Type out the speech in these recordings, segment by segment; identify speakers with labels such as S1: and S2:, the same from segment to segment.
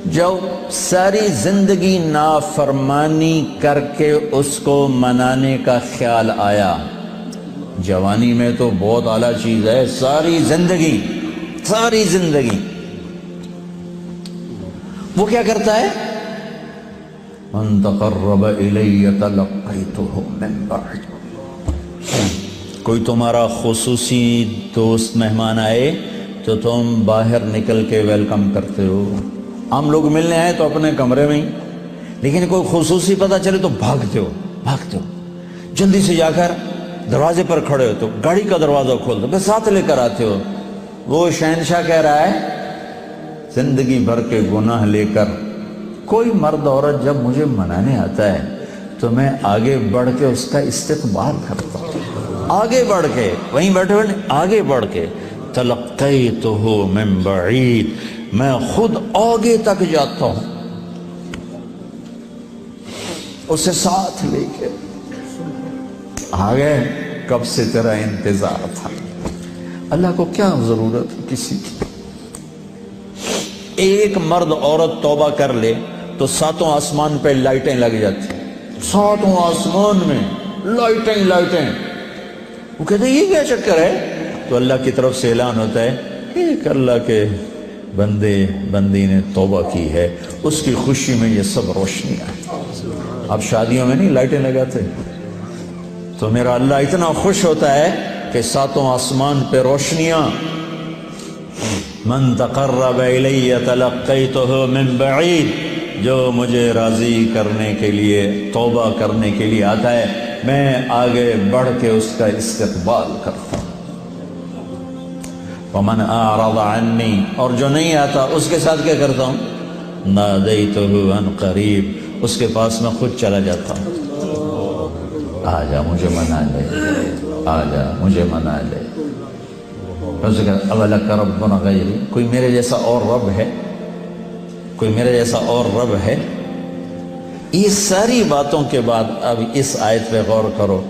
S1: جو ساری زندگی نافرمانی کر کے اس کو منانے کا خیال آیا، جوانی میں تو بہت اعلیٰ چیز ہے، ساری زندگی وہ کیا کرتا ہے؟ من تقرب الی تلقیتہ من بعد، کوئی تمہارا خصوصی دوست مہمان آئے تو تم باہر نکل کے ویلکم کرتے ہو۔ عام لوگ ملنے آئے تو اپنے کمرے میں ہی، لیکن کوئی خصوصی پتہ چلے تو بھاگتے ہو، جلدی سے جا کر دروازے پر کھڑے ہو تو گاڑی کا دروازہ کھول دو، پھر ساتھ لے کر آتے ہو۔ وہ شہنشاہ کہہ رہا ہے زندگی بھر کے گناہ لے کر کوئی مرد عورت جب مجھے منانے آتا ہے تو میں آگے بڑھ کے اس کا استقبال کرتا ہوں، آگے بڑھ کے، وہیں بیٹھے ہوئے آگے بڑھ کے، تلقیتہ من بعید، میں خود آگے تک جاتا ہوں اسے ساتھ لے کے۔ آگے کب سے تیرا انتظار تھا، اللہ کو کیا ضرورت ہے کسی کی؟ ایک مرد عورت توبہ کر لے تو ساتوں آسمان پہ لائٹیں لگ جاتی، ساتوں آسمان میں لائٹیں۔ وہ کہتے ہیں یہ کیا چکر ہے؟ تو اللہ کی طرف سے اعلان ہوتا ہے ایک اللہ کے بندی نے توبہ کی ہے، اس کی خوشی میں یہ سب روشنیاں ہیں۔ اب شادیوں میں نہیں لائٹیں لگاتے، تو میرا اللہ اتنا خوش ہوتا ہے کہ ساتوں آسمان پہ روشنیاں۔ من تقرب الی تلقیتہ من بعید، جو مجھے راضی کرنے کے لیے، توبہ کرنے کے لیے آتا ہے، میں آگے بڑھ کے اس کا استقبال کرتا ہوں۔ ومن اعرض عنی، اور جو نہیں آتا اس کے ساتھ کیا کرتا ہوں؟ نادیتہ عن قریب، اس کے پاس میں خود چلا جاتا ہوں، آجا مجھے منا لے، آجا مجھے منا لے۔ اولک رب غیری، کوئی میرے جیسا اور رب ہے؟ کوئی میرے جیسا اور رب ہے؟ یہ ساری باتوں کے بعد اب اس آیت پہ غور کرو،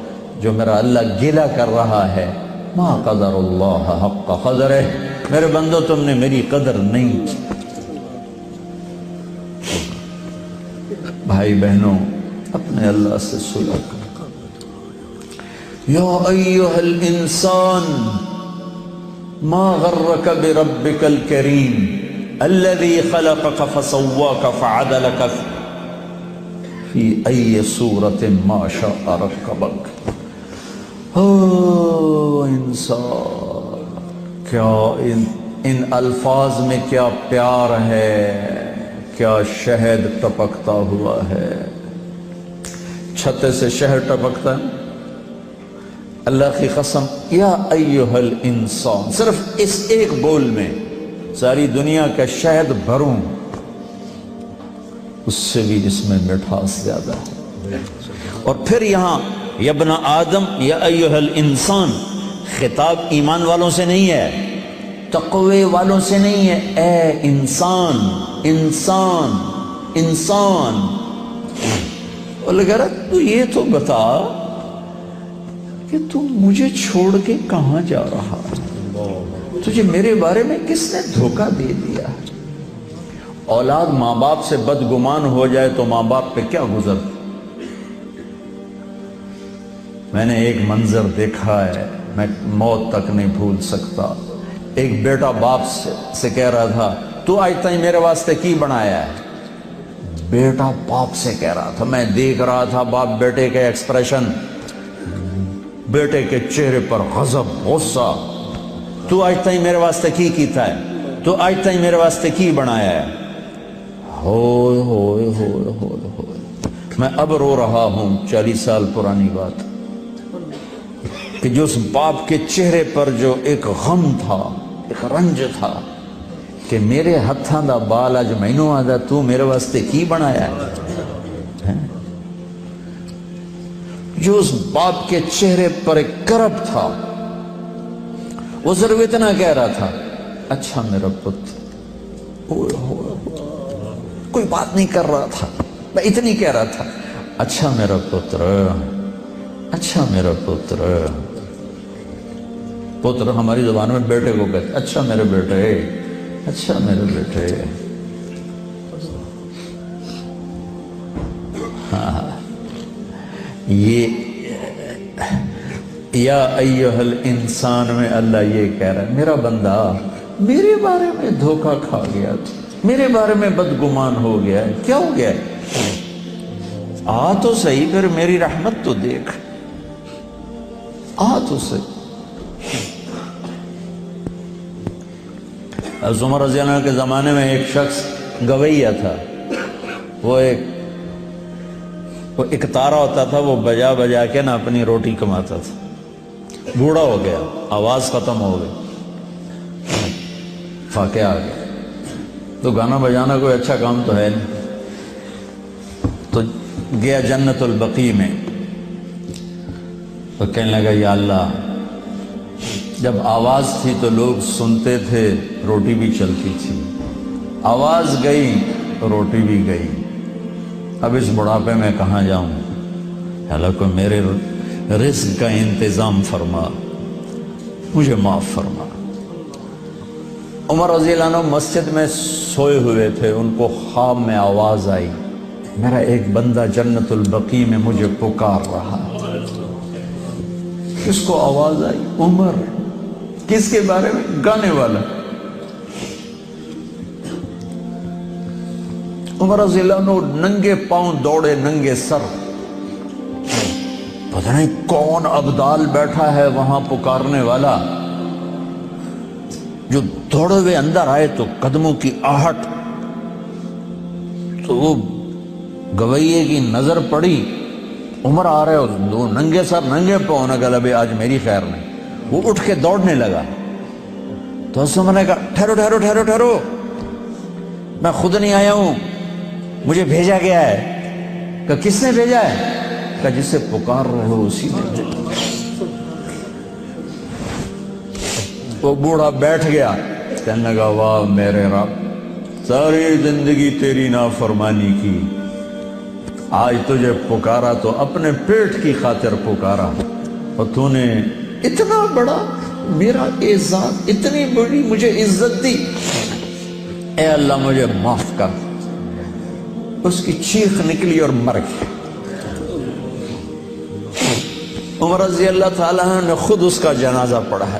S1: جو میرا اللہ گلہ کر رہا ہے، ما قدر اللہ حق قدرہ، میرے بندو تم نے میری قدر نہیں کی۔ بھائی بہنوں، اپنے اللہ سے صلح کرو۔ یا ایہا الانسان ما غرک بربک الکریم الذی خلقک فسواک فعدلک فی ای صورت ما شاء رکبک۔ انسان، کیا ان الفاظ میں کیا پیار ہے، کیا شہد ٹپکتا ہوا ہے۔ چھتے سے شہد ٹپکتا ہے، اللہ کی قسم، یا ایہا الانسان، صرف اس ایک بول میں ساری دنیا کا شہد بھروں، اس سے بھی اس میں مٹھاس زیادہ ہے۔ اور پھر یہاں یا ابن آدم یا ایہا الانسان، خطاب ایمان والوں سے نہیں ہے، تقوی والوں سے نہیں ہے، اے انسان، انسان، انسان۔ اور لگا رہا تو یہ تو بتا کہ تم مجھے چھوڑ کے کہاں جا رہا، تجھے میرے بارے میں کس نے دھوکہ دے دیا؟ اولاد ماں باپ سے بدگمان ہو جائے تو ماں باپ پہ کیا گزر۔ میں نے ایک منظر دیکھا ہے، میں موت تک نہیں بھول سکتا۔ ایک بیٹا باپ سے کہہ رہا تھا تو آج تک میرے واسطے کی بنایا ہے؟ بیٹا باپ سے کہہ رہا تھا، میں دیکھ رہا تھا باپ بیٹے کے ایکسپریشن، بیٹے کے چہرے پر غضب، غصہ، تو آج تک میرے واسطے کی کیتا ہے، تو آج تک میرے واسطے کی بنایا ہے۔ ہوئے ہوئے ہوئے ہوئے ہوئے، میں اب رو رہا ہوں، 40 سال پرانی بات، کہ جو اس باپ کے چہرے پر جو ایک غم تھا، ایک رنج تھا کہ میرے ہتھاں دا بال اج مینوں آدا تو میرے واسطے کی بنایا ہے۔ جو اس باپ کے چہرے پر ایک کرب تھا، وہ صرف اتنا کہہ رہا تھا، اچھا میرا پتر، کوئی بات نہیں کر رہا تھا، میں اتنی کہہ رہا تھا، اچھا میرا پتر، اچھا میرا پتر۔ پتر ہماری زبان میں بیٹے کو کہتے، اچھا میرے بیٹے، اچھا میرے بیٹے۔ یہ یا ایہا الانسان میں اللہ یہ کہہ رہا ہے میرا بندہ میرے بارے میں دھوکہ کھا گیا تھا، میرے بارے میں بدگمان ہو گیا ہے، کیا ہو گیا ہے؟ آ تو صحیح، پھر میری رحمت تو دیکھ، آ تو صحیح۔ حضرت عمر رضی اللہ عنہ کے زمانے میں ایک شخص گویہ تھا، وہ ایک تارا ہوتا تھا، وہ بجا بجا کے نا اپنی روٹی کماتا تھا، بوڑھا ہو گیا، آواز ختم ہو گئی، فاقہ آ گیا، تو گانا بجانا کوئی اچھا کام تو ہے نہیں، تو گیا جنت البقیع میں، تو کہنے لگا یا اللہ جب آواز تھی تو لوگ سنتے تھے، روٹی بھی چلتی تھی، آواز گئی روٹی بھی گئی، اب اس بڑھاپے میں کہاں جاؤں؟ اللہ کو میرے رزق کا انتظام فرما، مجھے معاف فرما۔ عمر رضی اللہ عنہ مسجد میں سوئے ہوئے تھے، ان کو خواب میں آواز آئی، میرا ایک بندہ جنت البقیع میں مجھے پکار رہا۔ کس کو آواز آئی؟ عمر۔ کس کے بارے میں؟ گانے والا۔ عمر رضی اللہ عنہ ننگے پاؤں دوڑے، ننگے سر، پتہ نہیں کون ابدال بیٹھا ہے وہاں پکارنے والا، جو دوڑے ہوئے اندر آئے تو قدموں کی آہٹ، تو وہ گویے کی نظر پڑی، عمر آ رہے اور دو ننگے سر ننگے پاؤں، نے کہا ابھی آج میری خیر نہیں۔ وہ اٹھ کے دوڑنے لگا تو حضرت عمر نے کہا ٹھہرو ٹھہرو ٹھہرو ٹھہرو، میں خود نہیں آیا ہوں، مجھے بھیجا گیا ہے۔ کہ کس نے بھیجا ہے؟ کہ جسے پکار رہے ہو اسی نے بھیجا۔ وہ بوڑھا بیٹھ گیا، کہنے لگا واہ میرے رب، ساری زندگی تیری نافرمانی کی، آج تجھے پکارا تو اپنے پیٹ کی خاطر پکارا، اور تو نے اتنا بڑا میرا اعزاز، اتنی بڑی مجھے عزت دی، اے اللہ مجھے معاف کر۔ اس کی چیخ نکلی اور مر گئی۔ عمر رضی اللہ تعالیٰ نے خود اس کا جنازہ پڑھا ہے۔